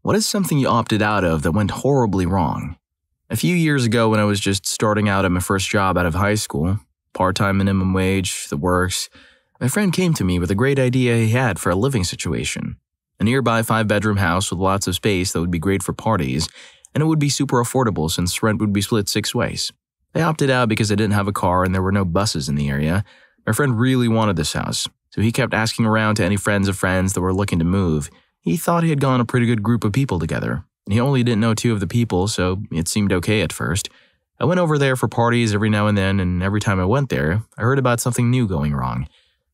What is something you opted out of that went horribly wrong? A few years ago, when I was just starting out at my first job out of high school, part-time minimum wage, the works, my friend came to me with a great idea he had for a living situation. A nearby 5-bedroom house with lots of space that would be great for parties, and it would be super affordable since rent would be split 6 ways. I opted out because I didn't have a car and there were no buses in the area. My friend really wanted this house, so he kept asking around to any friends of friends that were looking to move. He thought he had gotten a pretty good group of people together, and he only didn't know 2 of the people, so it seemed okay at first. I went over there for parties every now and then, and every time I went there, I heard about something new going wrong.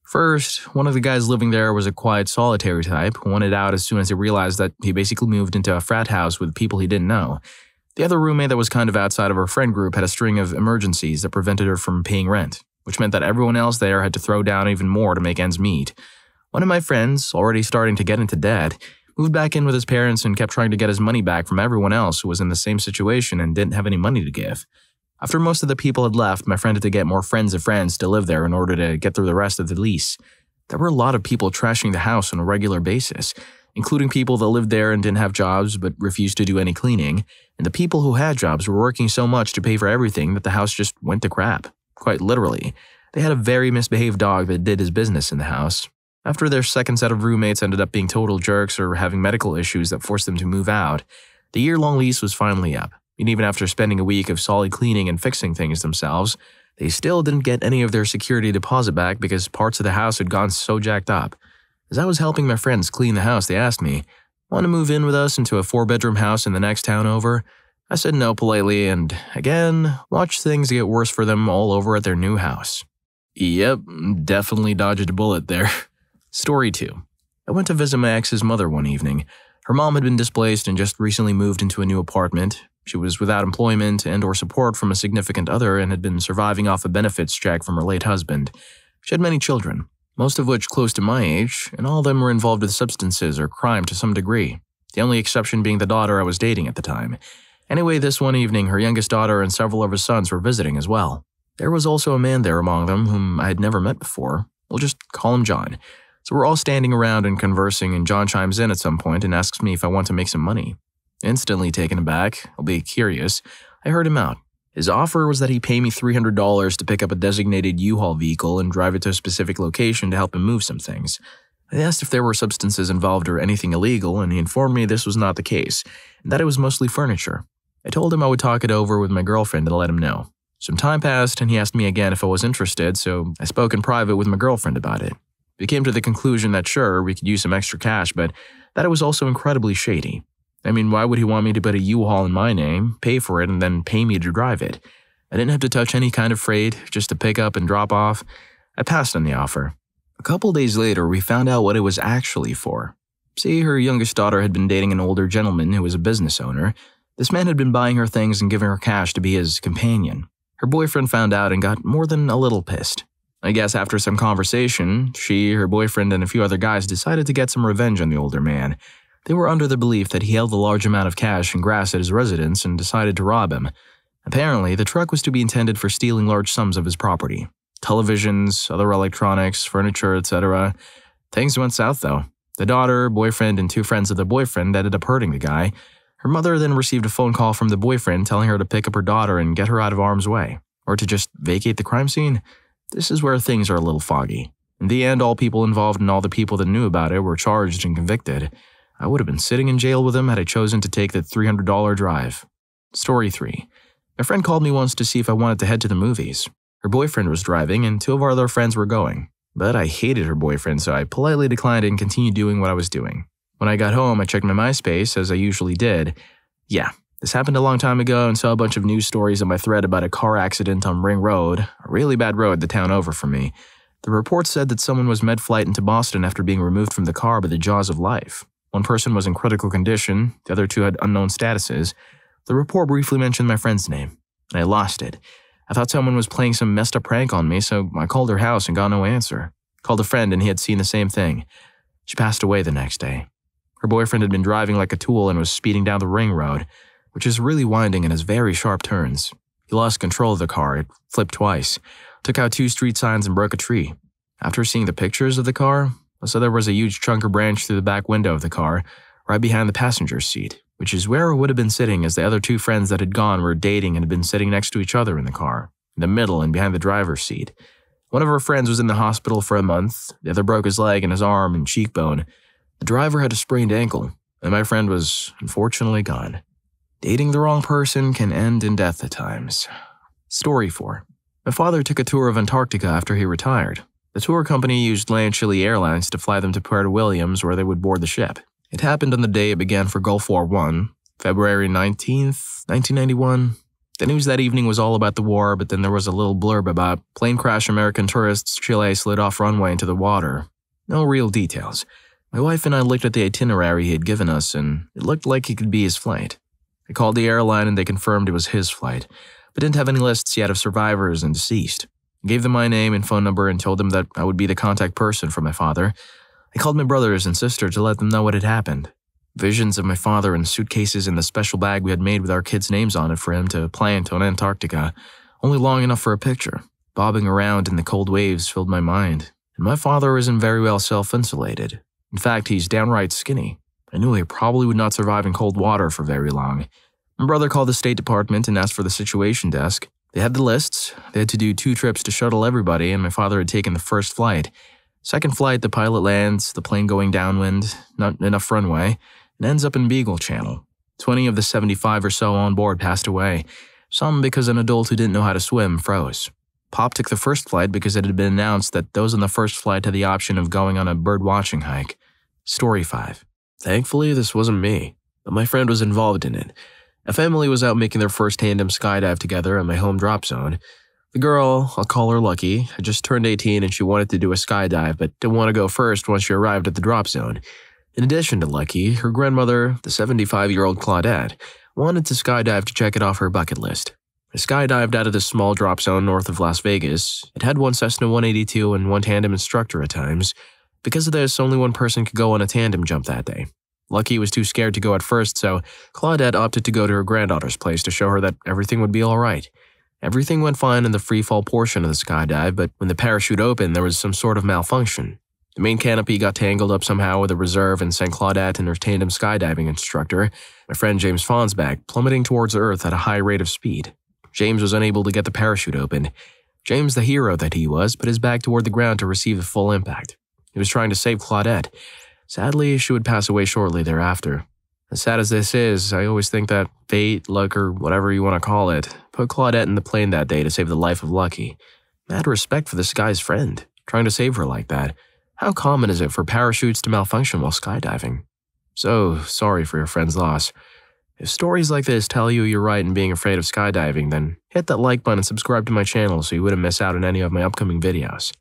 First, one of the guys living there was a quiet, solitary type who wanted out as soon as he realized that he basically moved into a frat house with people he didn't know. The other roommate that was kind of outside of our friend group had a string of emergencies that prevented her from paying rent, which meant that everyone else there had to throw down even more to make ends meet. One of my friends, already starting to get into debt, moved back in with his parents and kept trying to get his money back from everyone else who was in the same situation and didn't have any money to give. After most of the people had left, my friend had to get more friends of friends to live there in order to get through the rest of the lease. There were a lot of people trashing the house on a regular basis, including people that lived there and didn't have jobs but refused to do any cleaning, and the people who had jobs were working so much to pay for everything that the house just went to crap. Quite literally. They had a very misbehaved dog that did his business in the house. After their second set of roommates ended up being total jerks or having medical issues that forced them to move out, the year-long lease was finally up, and even after spending a week of solid cleaning and fixing things themselves, they still didn't get any of their security deposit back because parts of the house had gone so jacked up. As I was helping my friends clean the house, they asked me, "Want to move in with us into a 4-bedroom house in the next town over?" I said no politely and, again, watched things get worse for them all over at their new house. Yep, definitely dodged a bullet there. Story 2. I went to visit my ex's mother one evening. Her mom had been displaced and just recently moved into a new apartment. She was without employment and or support from a significant other and had been surviving off a benefits check from her late husband. She had many children, most of which close to my age, and all of them were involved with substances or crime to some degree, the only exception being the daughter I was dating at the time. Anyway, this one evening, her youngest daughter and several of her sons were visiting as well. There was also a man there among them whom I had never met before. We'll just call him John. So we're all standing around and conversing, and John chimes in at some point and asks me if I want to make some money. Instantly taken aback, albeit curious, I heard him out. His offer was that he pay me $300 to pick up a designated U-Haul vehicle and drive it to a specific location to help him move some things. I asked if there were substances involved or anything illegal, and he informed me this was not the case, and that it was mostly furniture. I told him I would talk it over with my girlfriend and let him know. Some time passed, and he asked me again if I was interested, so I spoke in private with my girlfriend about it. We came to the conclusion that sure, we could use some extra cash, but that it was also incredibly shady. I mean, why would he want me to put a U-Haul in my name, pay for it, and then pay me to drive it? I didn't have to touch any kind of freight, just to pick up and drop off. I passed on the offer. A couple days later, we found out what it was actually for. See, her youngest daughter had been dating an older gentleman who was a business owner. This man had been buying her things and giving her cash to be his companion. Her boyfriend found out and got more than a little pissed. I guess after some conversation, she, her boyfriend, and a few other guys decided to get some revenge on the older man. They were under the belief that he held a large amount of cash and grass at his residence and decided to rob him. Apparently, the truck was to be intended for stealing large sums of his property. Televisions, other electronics, furniture, etc. Things went south, though. The daughter, boyfriend, and 2 friends of the boyfriend ended up hurting the guy. Her mother then received a phone call from the boyfriend telling her to pick up her daughter and get her out of harm's way, or to just vacate the crime scene. This is where things are a little foggy. In the end, all people involved and all the people that knew about it were charged and convicted. I would have been sitting in jail with him had I chosen to take the $300 drive. Story 3. My friend called me once to see if I wanted to head to the movies. Her boyfriend was driving and 2 of our other friends were going. But I hated her boyfriend, so I politely declined and continued doing what I was doing. When I got home, I checked my MySpace, as I usually did. Yeah, this happened a long time ago and saw a bunch of news stories on my thread about a car accident on Ring Road, a really bad road the town over from me. The report said that someone was med-flight into Boston after being removed from the car by the jaws of life. One person was in critical condition, the other 2 had unknown statuses. The report briefly mentioned my friend's name, and I lost it. I thought someone was playing some messed up prank on me, so I called her house and got no answer. Called a friend and he had seen the same thing. She passed away the next day. Her boyfriend had been driving like a tool and was speeding down the Ring Road, which is really winding and has very sharp turns. He lost control of the car, it flipped twice, took out 2 street signs and broke a tree. After seeing the pictures of the car, I saw there was a huge chunk of branch through the back window of the car, right behind the passenger's seat, which is where I would have been sitting as the other two friends that had gone were dating and had been sitting next to each other in the car, in the middle and behind the driver's seat. One of our friends was in the hospital for a month, the other broke his leg and his arm and cheekbone. The driver had a sprained ankle, and my friend was unfortunately gone. Dating the wrong person can end in death at times. Story 4. My father took a tour of Antarctica after he retired. The tour company used Land Chile Airlines to fly them to Puerto Williams where they would board the ship. It happened on the day it began for Gulf War I, February 19th, 1991. The news that evening was all about the war, but then there was a little blurb about plane crash American tourists, Chile slid off runway into the water. No real details. My wife and I looked at the itinerary he had given us, and it looked like it could be his flight. I called the airline and they confirmed it was his flight, but didn't have any lists yet of survivors and deceased. I gave them my name and phone number and told them that I would be the contact person for my father. I called my brothers and sister to let them know what had happened. Visions of my father in suitcases and the special bag we had made with our kids' names on it for him to plant on Antarctica, only long enough for a picture, bobbing around in the cold waves filled my mind. And my father isn't very well self-insulated. In fact, he's downright skinny. I knew he probably would not survive in cold water for very long. My brother called the State Department and asked for the situation desk. They had the lists. They had to do 2 trips to shuttle everybody, and my father had taken the first flight. Second flight, the pilot lands, the plane going downwind, not enough runway, and ends up in Beagle Channel. 20 of the 75 or so on board passed away, some because an adult who didn't know how to swim froze. Pop took the first flight because it had been announced that those on the first flight had the option of going on a bird-watching hike. Story 5. Thankfully, this wasn't me, but my friend was involved in it. A family was out making their first tandem skydive together in my home drop zone. The girl, I'll call her Lucky, had just turned 18 and she wanted to do a skydive but didn't want to go first once she arrived at the drop zone. In addition to Lucky, her grandmother, the 75-year-old Claudette, wanted to skydive to check it off her bucket list. I skydived out of this small drop zone north of Las Vegas. It had one Cessna 182 and one tandem instructor at times. Because of this, only one person could go on a tandem jump that day. Lucky was too scared to go at first, so Claudette opted to go to her granddaughter's place to show her that everything would be all right. Everything went fine in the free-fall portion of the skydive, but when the parachute opened, there was some sort of malfunction. The main canopy got tangled up somehow with a reserve and sent Claudette and her tandem skydiving instructor, my friend James Fonsback, plummeting towards Earth at a high rate of speed. James was unable to get the parachute open. James, the hero that he was, put his back toward the ground to receive the full impact. He was trying to save Claudette. Sadly, she would pass away shortly thereafter. As sad as this is, I always think that fate, luck, or whatever you want to call it, put Claudette in the plane that day to save the life of Lucky. Mad respect for this guy's friend, trying to save her like that. How common is it for parachutes to malfunction while skydiving? So sorry for your friend's loss. If stories like this tell you you're right in being afraid of skydiving, then hit that like button and subscribe to my channel so you wouldn't miss out on any of my upcoming videos.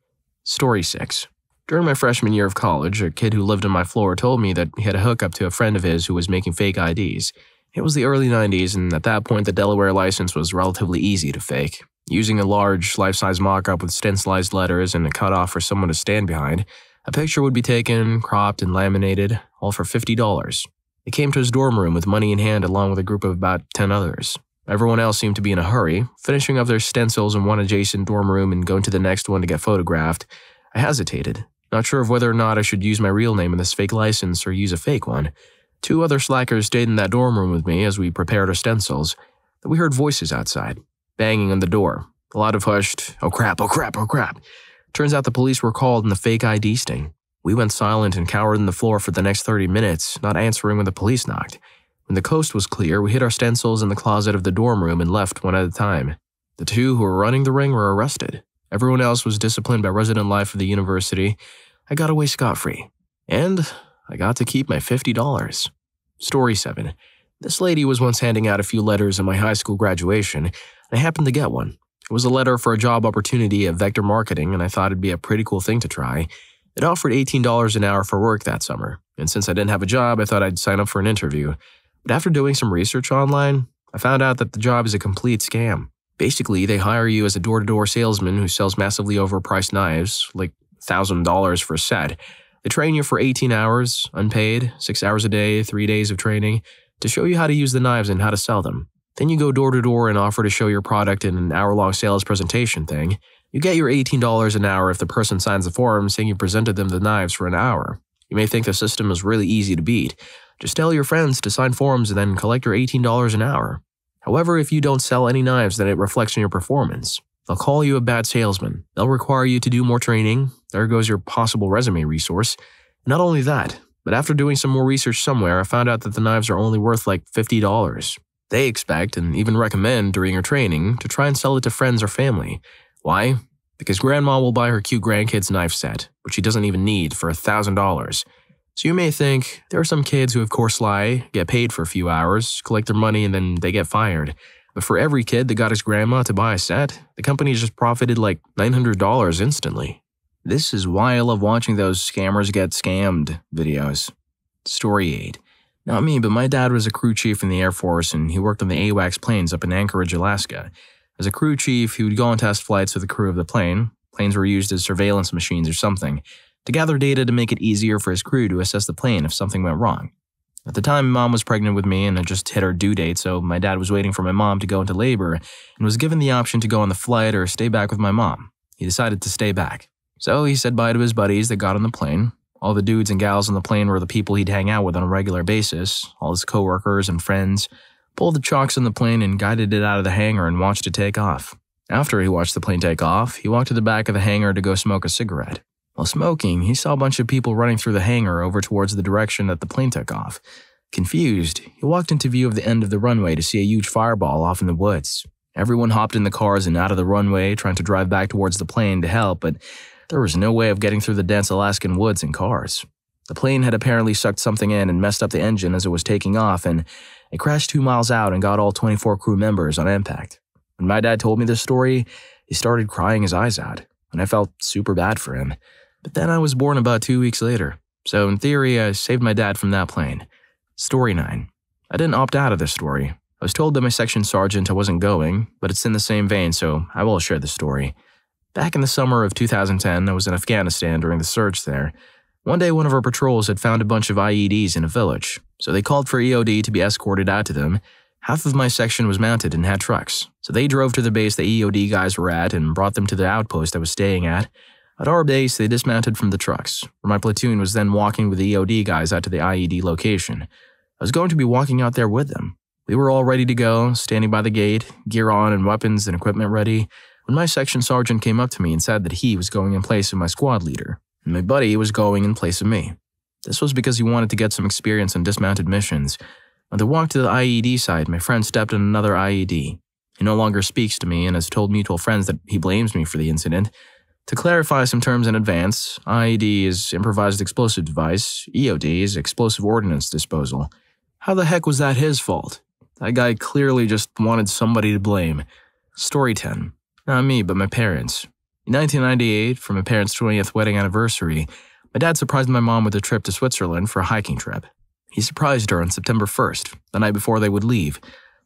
Story 6. During my freshman year of college, a kid who lived on my floor told me that he had a hookup to a friend of his who was making fake IDs. It was the early 90s, and at that point the Delaware license was relatively easy to fake. Using a large, life-size mock-up with stencilized letters and a cutoff for someone to stand behind, a picture would be taken, cropped, and laminated, all for $50. He came to his dorm room with money in hand along with a group of about 10 others. Everyone else seemed to be in a hurry, finishing up their stencils in one adjacent dorm room and going to the next one to get photographed. I hesitated, not sure of whether or not I should use my real name in this fake license or use a fake one. 2 other slackers stayed in that dorm room with me as we prepared our stencils. Then we heard voices outside, banging on the door. A lot of hushed, "Oh crap, oh crap, oh crap." Turns out the police were called in the fake ID sting. We went silent and cowered on the floor for the next 30 minutes, not answering when the police knocked. When the coast was clear, we hid our stencils in the closet of the dorm room and left one at a time. The 2 who were running the ring were arrested. Everyone else was disciplined by resident life of the university. I got away scot-free. And I got to keep my $50. Story 7. This lady was once handing out a few letters at my high school graduation, and I happened to get one. It was a letter for a job opportunity at Vector Marketing, and I thought it'd be a pretty cool thing to try. It offered $18 an hour for work that summer, and since I didn't have a job, I thought I'd sign up for an interview. But after doing some research online, I found out that the job is a complete scam. Basically, they hire you as a door-to-door salesman who sells massively overpriced knives, like $1,000 for a set. They train you for 18 hours, unpaid, 6 hours a day, 3 days of training, to show you how to use the knives and how to sell them. Then you go door-to-door and offer to show your product in an hour-long sales presentation thing. You get your $18 an hour if the person signs a form saying you presented them the knives for an hour. You may think the system is really easy to beat. Just tell your friends to sign forms and then collect your $18 an hour. However, if you don't sell any knives, then it reflects on your performance. They'll call you a bad salesman. They'll require you to do more training. There goes your possible resume resource. Not only that, but after doing some more research somewhere, I found out that the knives are only worth like $50. They expect, and even recommend during your training, to try and sell it to friends or family. Why? Because grandma will buy her cute grandkid's knife set, which she doesn't even need, for $1,000. So you may think, there are some kids who of course lie, get paid for a few hours, collect their money, and then they get fired. But for every kid that got his grandma to buy a set, the company just profited like $900 instantly. This is why I love watching those scammers get scammed videos. Story 8. Not me, but my dad was a crew chief in the Air Force and he worked on the AWACS planes up in Anchorage, Alaska. As a crew chief, he would go on test flights with the crew of the plane. Planes were used as surveillance machines or something, to gather data to make it easier for his crew to assess the plane if something went wrong. At the time, Mom was pregnant with me and had just hit her due date, so my dad was waiting for my mom to go into labor and was given the option to go on the flight or stay back with my mom. He decided to stay back. So he said bye to his buddies that got on the plane. All the dudes and gals on the plane were the people he'd hang out with on a regular basis, all his coworkers and friends. Pulled the chocks on the plane and guided it out of the hangar and watched it take off. After he watched the plane take off, he walked to the back of the hangar to go smoke a cigarette. While smoking, he saw a bunch of people running through the hangar over towards the direction that the plane took off. Confused, he walked into view of the end of the runway to see a huge fireball off in the woods. Everyone hopped in the cars and out of the runway, trying to drive back towards the plane to help, but there was no way of getting through the dense Alaskan woods in cars. The plane had apparently sucked something in and messed up the engine as it was taking off, and it crashed 2 miles out and got all 24 crew members on impact. When my dad told me this story, he started crying his eyes out, and I felt super bad for him. But then I was born about 2 weeks later, so in theory, I saved my dad from that plane. Story 9. I didn't opt out of this story. I was told by my section sergeant I wasn't going, but it's in the same vein, so I will share the story. Back in the summer of 2010, I was in Afghanistan during the surge there. One day, one of our patrols had found a bunch of IEDs in a village, so they called for EOD to be escorted out to them. Half of my section was mounted and had trucks, so they drove to the base the EOD guys were at and brought them to the outpost I was staying at. At our base, they dismounted from the trucks, where my platoon was then walking with the EOD guys out to the IED location. I was going to be walking out there with them. We were all ready to go, standing by the gate, gear on and weapons and equipment ready, when my section sergeant came up to me and said that he was going in place of my squad leader, and my buddy was going in place of me. This was because he wanted to get some experience on dismounted missions. On the walk to the IED site, my friend stepped on another IED. He no longer speaks to me and has told mutual friends that he blames me for the incident. To clarify some terms in advance, IED is improvised explosive device, EOD is explosive ordnance disposal. How the heck was that his fault? That guy clearly just wanted somebody to blame. Story 10. Not me, but my parents. In 1998, for my parents' 20th wedding anniversary, my dad surprised my mom with a trip to Switzerland for a hiking trip. He surprised her on September 1st, the night before they would leave.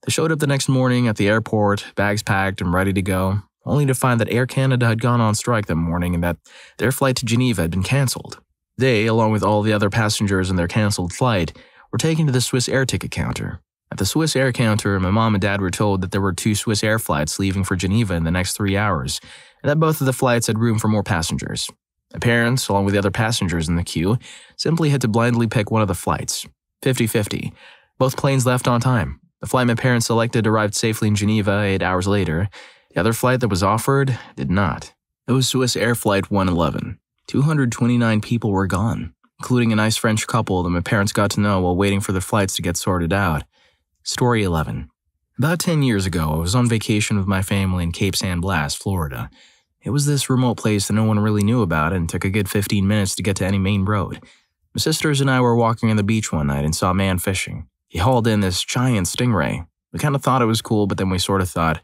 They showed up the next morning at the airport, bags packed and ready to go, only to find that Air Canada had gone on strike that morning and that their flight to Geneva had been cancelled. They, along with all the other passengers in their cancelled flight, were taken to the Swiss air ticket counter. At the Swiss air counter, my mom and dad were told that there were 2 Swiss air flights leaving for Geneva in the next 3 hours, and that both of the flights had room for more passengers. My parents, along with the other passengers in the queue, simply had to blindly pick one of the flights. 50-50. Both planes left on time. The flight my parents selected arrived safely in Geneva 8 hours later. The other flight that was offered did not. It was Swiss Air Flight 111. 229 people were gone, including a nice French couple that my parents got to know while waiting for their flights to get sorted out. Story 11. About 10 years ago, I was on vacation with my family in Cape San Blas, Florida. It was this remote place that no one really knew about and took a good 15 minutes to get to any main road. My sisters and I were walking on the beach one night and saw a man fishing. He hauled in this giant stingray. We kind of thought it was cool, but then we sort of thought,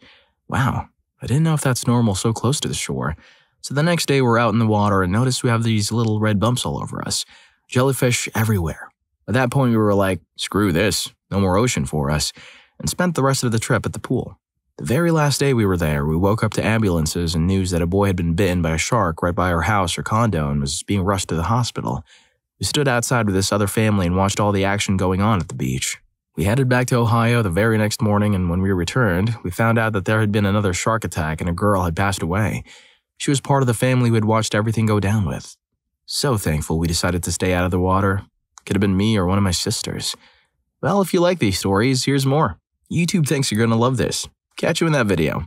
wow, I didn't know if that's normal so close to the shore. So the next day we're out in the water and noticed we have these little red bumps all over us. Jellyfish everywhere. At that point we were like, screw this, no more ocean for us, and spent the rest of the trip at the pool. The very last day we were there, we woke up to ambulances and news that a boy had been bitten by a shark right by our house or condo and was being rushed to the hospital. We stood outside with this other family and watched all the action going on at the beach. We headed back to Ohio the very next morning, and when we returned, we found out that there had been another shark attack and a girl had passed away. She was part of the family we had watched everything go down with. So thankful we decided to stay out of the water. Could have been me or one of my sisters. Well, if you like these stories, here's more. YouTube thinks you're going to love this. Catch you in that video.